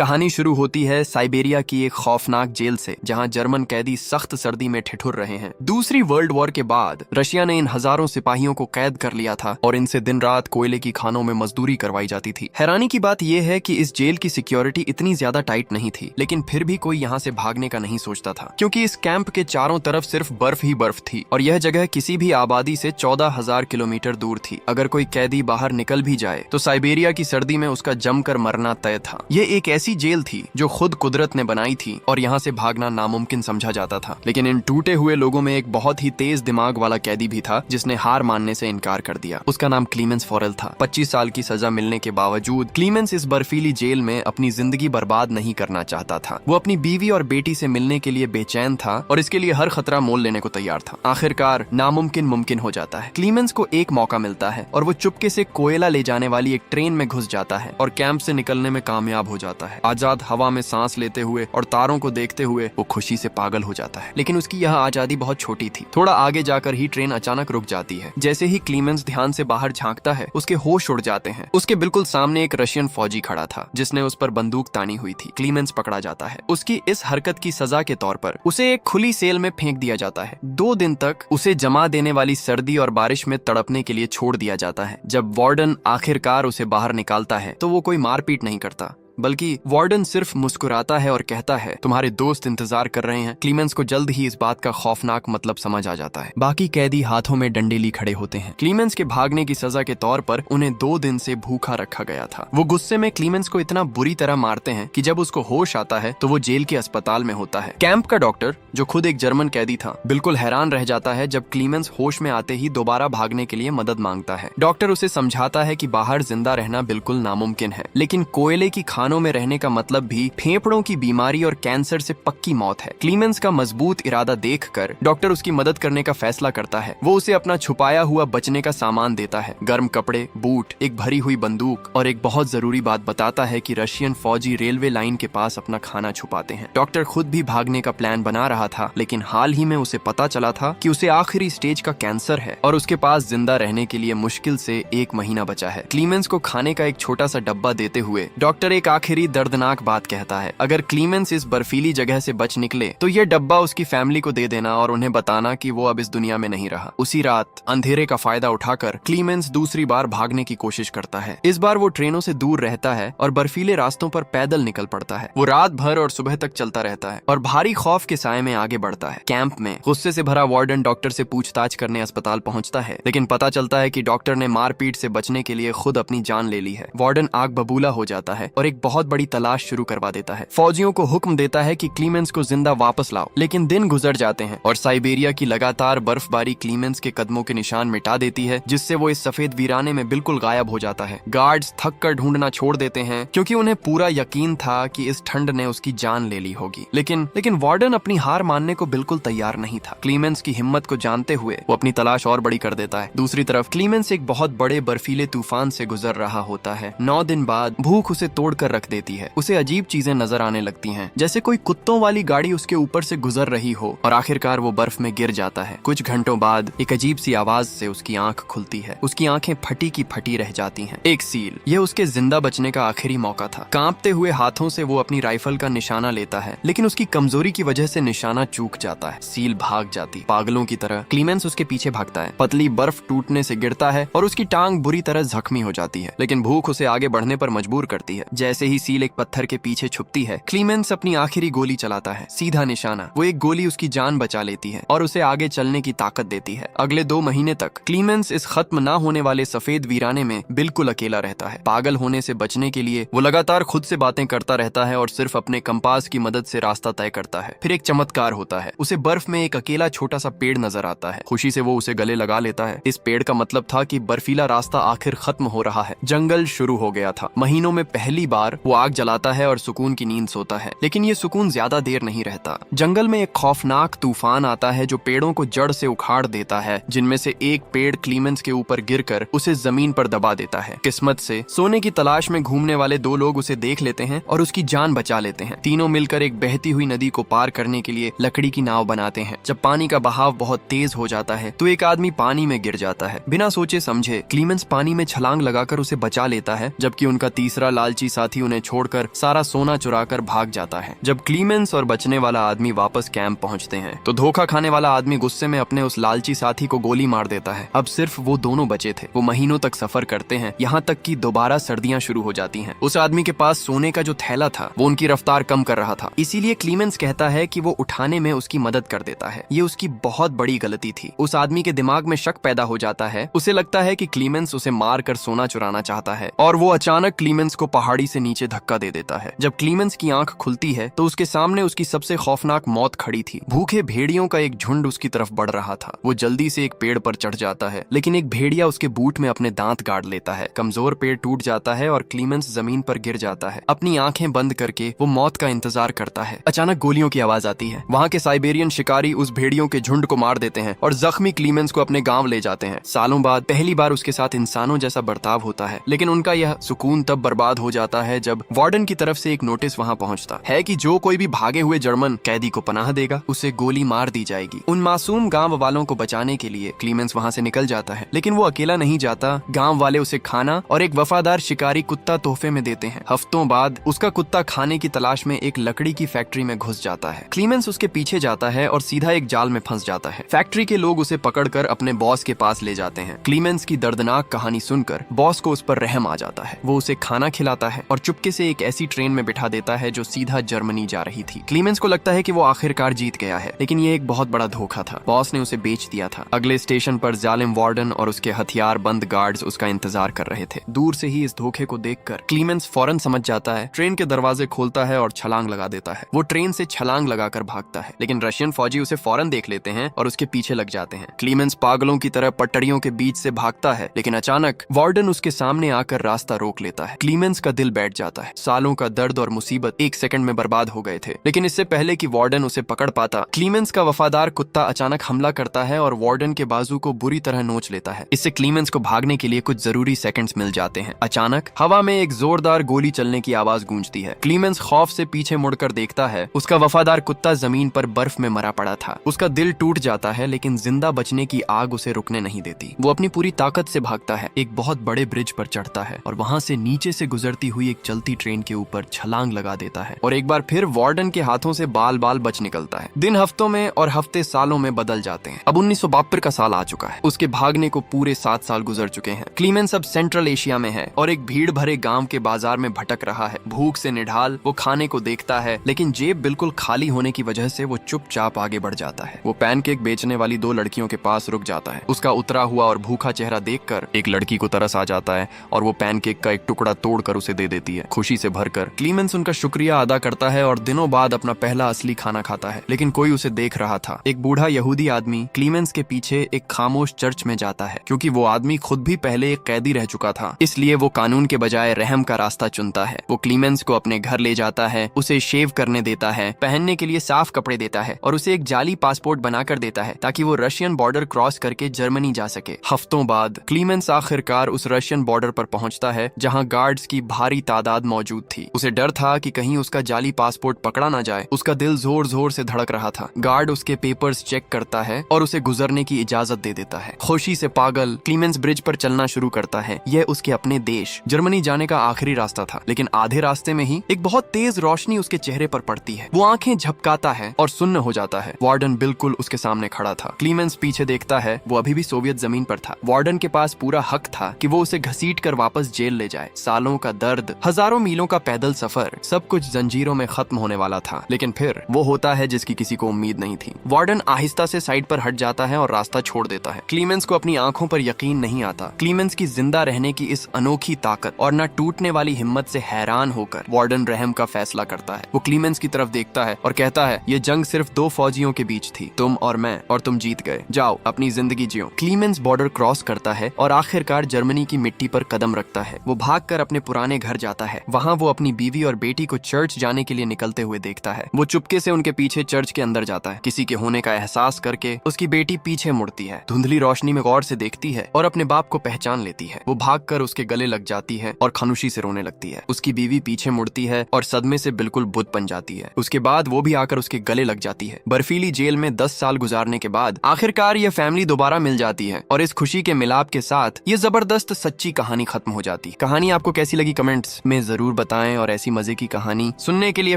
कहानी शुरू होती है साइबेरिया की एक खौफनाक जेल से, जहां जर्मन कैदी सख्त सर्दी में ठिठुर रहे हैं। दूसरी वर्ल्ड वॉर के बाद रशिया ने इन हजारों सिपाहियों को कैद कर लिया था और इनसे दिन रात कोयले की खानों में मजदूरी करवाई जाती थी। हैरानी की बात यह है कि इस जेल की सिक्योरिटी इतनी ज्यादा टाइट नहीं थी, लेकिन फिर भी कोई यहाँ से भागने का नहीं सोचता था, क्योंकि इस कैंप के चारों तरफ सिर्फ बर्फ ही बर्फ थी और यह जगह किसी भी आबादी से 14,000 किलोमीटर दूर थी। अगर कोई कैदी बाहर निकल भी जाए तो साइबेरिया की सर्दी में उसका जमकर मरना तय था। यह एक ऐसी जेल थी जो खुद कुदरत ने बनाई थी और यहाँ से भागना नामुमकिन समझा जाता था। लेकिन इन टूटे हुए लोगों में एक बहुत ही तेज दिमाग वाला कैदी भी था, जिसने हार मानने से इनकार कर दिया। उसका नाम क्लीमेंस फॉरेल था। 25 साल की सजा मिलने के बावजूद क्लीमेंस इस बर्फीली जेल में अपनी जिंदगी बर्बाद नहीं करना चाहता था। वो अपनी बीवी और बेटी से मिलने के लिए बेचैन था और इसके लिए हर खतरा मोल लेने को तैयार था। आखिरकार नामुमकिन मुमकिन हो जाता है। क्लीमेंस को एक मौका मिलता है और वो चुपके से कोयला ले जाने वाली एक ट्रेन में घुस जाता है और कैंप से निकलने में कामयाब हो जाता है। आजाद हवा में सांस लेते हुए और तारों को देखते हुए वो खुशी से पागल हो जाता है। लेकिन उसकी यह आजादी बहुत छोटी थी। थोड़ा आगे जाकर ही ट्रेन अचानक रुक जाती है। जैसे ही क्लीमेंस ध्यान से बाहर झांकता है, उसके होश उड़ जाते हैं। उसके बिल्कुल सामने एक रशियन फौजी खड़ा था, जिसने उस पर बंदूक तानी हुई थी। क्लीमेंस पकड़ा जाता है। उसकी इस हरकत की सजा के तौर पर उसे एक खुली सेल में फेंक दिया जाता है। 2 दिन तक उसे जमा देने वाली सर्दी और बारिश में तड़पने के लिए छोड़ दिया जाता है। जब वार्डन आखिरकार उसे बाहर निकालता है तो वो कोई मारपीट नहीं करता, बल्कि वार्डन सिर्फ मुस्कुराता है और कहता है, तुम्हारे दोस्त इंतजार कर रहे हैं। क्लीमेंस को जल्द ही इस बात का खौफनाक मतलब समझ आ जाता है। बाकी कैदी हाथों में डंडे लिए खड़े होते हैं। क्लीमेंस के भागने की सजा के तौर पर उन्हें 2 दिन से भूखा रखा गया था। वो गुस्से में क्लीमेंस को इतना बुरी तरह मारते हैं कि जब उसको होश आता है तो वो जेल के अस्पताल में होता है। कैंप का डॉक्टर, जो खुद एक जर्मन कैदी था, बिल्कुल हैरान रह जाता है जब क्लीमेंस होश में आते ही दोबारा भागने के लिए मदद मांगता है। डॉक्टर उसे समझाता है कि बाहर जिंदा रहना बिल्कुल नामुमकिन है, लेकिन कोयले की खानों में रहने का मतलब भी फेफड़ों की बीमारी और कैंसर से पक्की मौत है। क्लीमेंस का मजबूत इरादा देखकर डॉक्टर उसकी मदद करने का फैसला करता है। वो उसे अपना छुपाया हुआ बचने का सामान देता है, गर्म कपड़े, बूट, एक भरी हुई बंदूक और एक बहुत जरूरी बात बताता है कि रशियन फौजी रेलवे लाइन के पास अपना खाना छुपाते हैं। डॉक्टर खुद भी भागने का प्लान बना रहा था, लेकिन हाल ही में उसे पता चला था कि उसे आखिरी स्टेज का कैंसर है और उसके पास जिंदा रहने के लिए मुश्किल से 1 महीना बचा है। क्लीमेंस को खाने का एक छोटा सा डब्बा देते हुए डॉक्टर एक आखिरी दर्दनाक बात कहता है, अगर क्लीमेंस इस बर्फीली जगह से बच निकले तो ये डब्बा उसकी फैमिली को दे देना और उन्हें बताना कि वो अब इस दुनिया में नहीं रहा। उसी रात अंधेरे का फायदा उठाकर क्लीमेंस दूसरी बार भागने की कोशिश करता है। इस बार वो ट्रेनों से दूर रहता है और बर्फीले रास्तों पर पैदल निकल पड़ता है। वो रात भर और सुबह तक चलता रहता है और भारी खौफ के साए में आगे बढ़ता है। कैंप में गुस्से से भरा वार्डन डॉक्टर से पूछताछ करने अस्पताल पहुंचता है, लेकिन पता चलता है कि डॉक्टर ने मारपीट से बचने के लिए खुद अपनी जान ले ली है। वार्डन आग बबूला हो जाता है और एक बहुत बड़ी तलाश शुरू करवा देता है। फौजियों को हुक्म देता है कि क्लीमेंस को जिंदा वापस लाओ, लेकिन दिन गुजर जाते हैं और साइबेरिया की लगातार बर्फबारी क्लीमेंस के कदमों के निशान मिटा देती है, जिससे वो इस सफेद वीराने में बिल्कुल गायब हो जाता है। गार्ड्स थक कर ढूंढना छोड़ देते हैं, क्योंकि उन्हें पूरा यकीन था कि इस ठंड ने उसकी जान ले ली होगी। लेकिन वार्डन अपनी हार मानने को बिल्कुल तैयार नहीं था। क्लीमेंस की हिम्मत को जानते हुए वो अपनी तलाश और बड़ी कर देता है। दूसरी तरफ क्लीमेंस एक बहुत बड़े बर्फीले तूफान से गुजर रहा होता है। 9 दिन बाद भूख उसे तोड़ कर रख देती है। उसे अजीब चीजें नजर आने लगती हैं, जैसे कोई कुत्तों वाली गाड़ी उसके ऊपर से गुजर रही हो और आखिरकार वो बर्फ में गिर जाता है। कुछ घंटों बाद एक अजीब सी आवाज से उसकी आंख खुलती है। उसकी आंखें फटी की फटी रह जाती हैं। एक सील। यह उसके जिंदा बचने का आखिरी मौका था। कांपते हुए हाथों से वो अपनी राइफल का निशाना लेता है, लेकिन उसकी कमजोरी की वजह से निशाना चूक जाता है। सील भाग जाती। पागलों की तरह क्लीमेंस उसके पीछे भागता है। पतली बर्फ टूटने से गिरता है और उसकी टांग बुरी तरह जख्मी हो जाती है, लेकिन भूख उसे आगे बढ़ने पर मजबूर करती है। जैसे ही सील एक पत्थर के पीछे छुपती है, क्लीमेंस अपनी आखिरी गोली चलाता है। सीधा निशाना। वो एक गोली उसकी जान बचा लेती है और उसे आगे चलने की ताकत देती है। अगले 2 महीने तक क्लीमेंस इस खत्म ना होने वाले सफेद वीराने में बिल्कुल अकेला रहता है। पागल होने से बचने के लिए वो लगातार खुद से बातें करता रहता है और सिर्फ अपने कंपास की मदद से रास्ता तय करता है। फिर एक चमत्कार होता है। उसे बर्फ में एक अकेला छोटा सा पेड़ नजर आता है। खुशी से वो उसे गले लगा लेता है। इस पेड़ का मतलब था कि बर्फीला रास्ता आखिर खत्म हो रहा है। जंगल शुरू हो गया था। महीनों में पहली बार वो आग जलाता है और सुकून की नींद सोता है, लेकिन ये सुकून ज्यादा देर नहीं रहता। जंगल में एक खौफनाक तूफान आता है जो पेड़ों को जड़ से उखाड़ देता है, जिनमें से एक पेड़ क्लीमेंस के ऊपर गिरकर उसे जमीन पर दबा देता है। किस्मत से सोने की तलाश में घूमने वाले 2 लोग उसे देख लेते हैं और उसकी जान बचा लेते हैं। तीनों मिलकर एक बहती हुई नदी को पार करने के लिए लकड़ी की नाव बनाते हैं। जब पानी का बहाव बहुत तेज हो जाता है तो एक आदमी पानी में गिर जाता है। बिना सोचे समझे क्लीमेंस पानी में छलांग लगाकर उसे बचा लेता है, जबकि उनका तीसरा लालची साथी ही उन्हें छोड़कर सारा सोना चुराकर भाग जाता है। जब क्लीमेंस और बचने वाला आदमी वापस कैंप पहुंचते हैं तो धोखा खाने वाला आदमी गुस्से में अपने उस लालची साथी को गोली मार देता है। अब सिर्फ वो दोनों बचे थे। वो महीनों तक सफर करते हैं, यहाँ तक कि दोबारा सर्दियां शुरू हो जाती हैं। उस आदमी के पास सोने का जो थैला था वो उनकी रफ्तार कम कर रहा था, इसीलिए क्लीमेंस कहता है कि वो उठाने में उसकी मदद कर देता है। ये उसकी बहुत बड़ी गलती थी। उस आदमी के दिमाग में शक पैदा हो जाता है। उसे लगता है कि क्लीमेंस उसे मार कर सोना चुराना चाहता है और वो अचानक क्लीमेंस को पहाड़ी से नीचे धक्का दे देता है। जब क्लीमेंस की आंख खुलती है तो उसके सामने उसकी सबसे खौफनाक मौत खड़ी थी। भूखे भेड़ियों का एक झुंड उसकी तरफ बढ़ रहा था। वो जल्दी से एक पेड़ पर चढ़ जाता है, लेकिन एक भेड़िया उसके बूट में अपने दांत गाड़ लेता है। कमजोर पेड़ टूट जाता है और क्लीमेंस जमीन पर गिर जाता है। अपनी आंखें बंद करके वो मौत का इंतजार करता है। अचानक गोलियों की आवाज आती है। वहाँ के साइबेरियन शिकारी उस भेड़ियों के झुंड को मार देते हैं और जख्मी क्लीमेंस को अपने गांव ले जाते हैं। सालों बाद पहली बार उसके साथ इंसानों जैसा बर्ताव होता है, लेकिन उनका यह सुकून तब बर्बाद हो जाता है जब वार्डन की तरफ से एक नोटिस वहाँ पहुँचता है कि जो कोई भी भागे हुए जर्मन कैदी को पनाह देगा उसे गोली मार दी जाएगी। उन मासूम गांव वालों को बचाने के लिए क्लीमेंस वहाँ से निकल जाता है, लेकिन वो अकेला नहीं जाता। गांव वाले उसे खाना और एक वफादार शिकारी कुत्ता तोहफे में देते हैं। हफ्तों बाद उसका कुत्ता खाने की तलाश में एक लकड़ी की फैक्ट्री में घुस जाता है। क्लीमेंस उसके पीछे जाता है और सीधा एक जाल में फंस जाता है। फैक्ट्री के लोग उसे पकड़कर अपने बॉस के पास ले जाते हैं। क्लीमेंस की दर्दनाक कहानी सुनकर बॉस को उस पर रहम आ जाता है। वो उसे खाना खिलाता है और चुपके से एक ऐसी ट्रेन में बिठा देता है जो सीधा जर्मनी जा रही थी। क्लीमेंस को लगता है कि वो आखिरकार जीत गया है, लेकिन ये एक बहुत बड़ा धोखा था। बॉस ने उसे बेच दिया था। अगले स्टेशन पर जालिम वार्डन और उसके हथियार बंद गार्ड्स उसका इंतजार कर रहे थे। दूर से ही इस धोखे को देखकर क्लीमेंस फौरन समझ जाता है। ट्रेन के दरवाजे खोलता है और छलांग लगा देता है। वो ट्रेन से छलांग लगाकर भागता है, लेकिन रशियन फौजी उसे फौरन देख लेते हैं और उसके पीछे लग जाते हैं। क्लीमेंस पागलों की तरह पटरियों के बीच से भागता है, लेकिन अचानक वार्डन उसके सामने आकर रास्ता रोक लेता है। क्लीमेंस का दिल बैठ जाता है। सालों का दर्द और मुसीबत एक सेकंड में बर्बाद हो गए थे, लेकिन इससे पहले कि वार्डन उसे पकड़ पाता, क्लीमेंस का वफादार कुत्ता अचानक हमला करता है और वार्डन के बाजू को बुरी तरह नोच लेता है। इससे क्लीमेंस को भागने के लिए कुछ जरूरी सेकंड्स मिल जाते हैं। अचानक हवा में एक जोरदार गोली चलने की आवाज गूंजती है। क्लीमेंस खौफ से पीछे मुड़कर देखता है। उसका वफादार कुत्ता जमीन पर बर्फ में मरा पड़ा था। उसका दिल टूट जाता है, लेकिन जिंदा बचने की आग उसे रुकने नहीं देती। वो अपनी पूरी ताकत से भागता है, एक बहुत बड़े ब्रिज पर चढ़ता है और वहाँ से नीचे से गुजरती हुई एक चलती ट्रेन के ऊपर छलांग लगा देता है और एक बार फिर वार्डन के हाथों से बाल बाल बच निकलता है। दिन हफ्तों में और हफ्ते सालों में बदल जाते हैं। अब 1972 का साल आ चुका है। उसके भागने को पूरे 7 साल गुजर चुके हैं। क्लीमेंस अब सेंट्रल एशिया में है और एक भीड़ भरे गांव के बाजार में भटक रहा है। भूख से निढाल वो खाने को देखता है, लेकिन जेब बिल्कुल खाली होने की वजह से वो चुपचाप आगे बढ़ जाता है। वो पैनकेक बेचने वाली 2 लड़कियों के पास रुक जाता है। उसका उतरा हुआ और भूखा चेहरा देखकर एक लड़की को तरस आ जाता है और वो पैनकेक का एक टुकड़ा तोड़कर उसे दे देती है। खुशी से भरकर क्लीमेंस उनका शुक्रिया अदा करता है और दिनों बाद अपना पहला असली खाना खाता है, लेकिन कोई उसे देख रहा था। एक बूढ़ा यहूदी आदमी क्लीमेंस के पीछे एक खामोश चर्च में जाता है। क्योंकि वो आदमी खुद भी पहले एक कैदी रह चुका था, इसलिए वो कानून के बजाय रहम का रास्ता चुनता है। वो क्लीमेंस को अपने घर ले जाता है, उसे शेव करने देता है, पहनने के लिए साफ कपड़े देता है और उसे एक जाली पासपोर्ट बनाकर देता है ताकि वो रशियन बॉर्डर क्रॉस करके जर्मनी जा सके। हफ्तों बाद क्लीमेंस आखिरकार उस रशियन बॉर्डर पर पहुंचता है जहां गार्ड्स की भारी तादाद मौजूद थी। उसे डर था कि कहीं उसका जाली पासपोर्ट पकड़ा ना जाए। उसका दिल जोर जोर से धड़क रहा था। गार्ड उसके पेपर्स चेक करता है और उसे गुजरने की इजाजत दे देता है। खुशी से पागल क्लीमेंस ब्रिज पर चलना शुरू करता है। यह उसके अपने देश जर्मनी जाने का आखिरी रास्ता था, लेकिन आधे रास्ते में ही एक बहुत तेज रोशनी उसके चेहरे पर पड़ती है। वो आंखें झपकाता है और सुन्न हो जाता है। वार्डन बिल्कुल उसके सामने खड़ा था। क्लीमेंस पीछे देखता है। वो अभी भी सोवियत जमीन पर था। वार्डन के पास पूरा हक था कि वो उसे घसीट कर वापस जेल ले जाए। सालों का दर्द, हजारों मीलों का पैदल सफर, सब कुछ जंजीरों में खत्म होने वाला था। लेकिन फिर वो होता है जिसकी किसी को उम्मीद नहीं थी। वार्डन आहिस्ता से साइड पर हट जाता है और रास्ता छोड़ देता है। क्लीमेंस को अपनी आंखों पर यकीन नहीं आता। क्लीमेंस की जिंदा रहने की इस अनोखी ताकत और न टूटने वाली हिम्मत से हैरान होकर वार्डन रहम का फैसला करता है। वो क्लीमेंस की तरफ देखता है और कहता है, ये जंग सिर्फ 2 फौजियों के बीच थी, तुम और मैं, और तुम जीत गए। जाओ अपनी जिंदगी जियो। क्लीमेंस बॉर्डर क्रॉस करता है और आखिरकार जर्मनी की मिट्टी पर कदम रखता है। वो भागकर अपने पुराने घर जाता है। वहाँ वो अपनी बीवी और बेटी को चर्च जाने के लिए निकलते हुए देखता है। वो चुपके से उनके पीछे चर्च के अंदर जाता है। किसी के होने का एहसास करके उसकी बेटी पीछे मुड़ती है, धुंधली रोशनी में गौर से देखती है और अपने बाप को पहचान लेती है। वो भागकर उसके गले लग जाती है और खामोशी से रोने लगती है। उसकी बीवी पीछे मुड़ती है और सदमे से बिल्कुल बुत बन जाती है। उसके बाद वो भी आकर उसके गले लग जाती है। बर्फीली जेल में 10 साल गुजारने के बाद आखिरकार ये फैमिली दोबारा मिल जाती है और इस खुशी के मिलाप के साथ ये जबरदस्त सच्ची कहानी खत्म हो जाती है। कहानी आपको कैसी लगी कमेंट्स में जरूर बताएं और ऐसी मजे की कहानी सुनने के लिए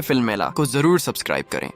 फिल्म मेला को जरूर सब्सक्राइब करें।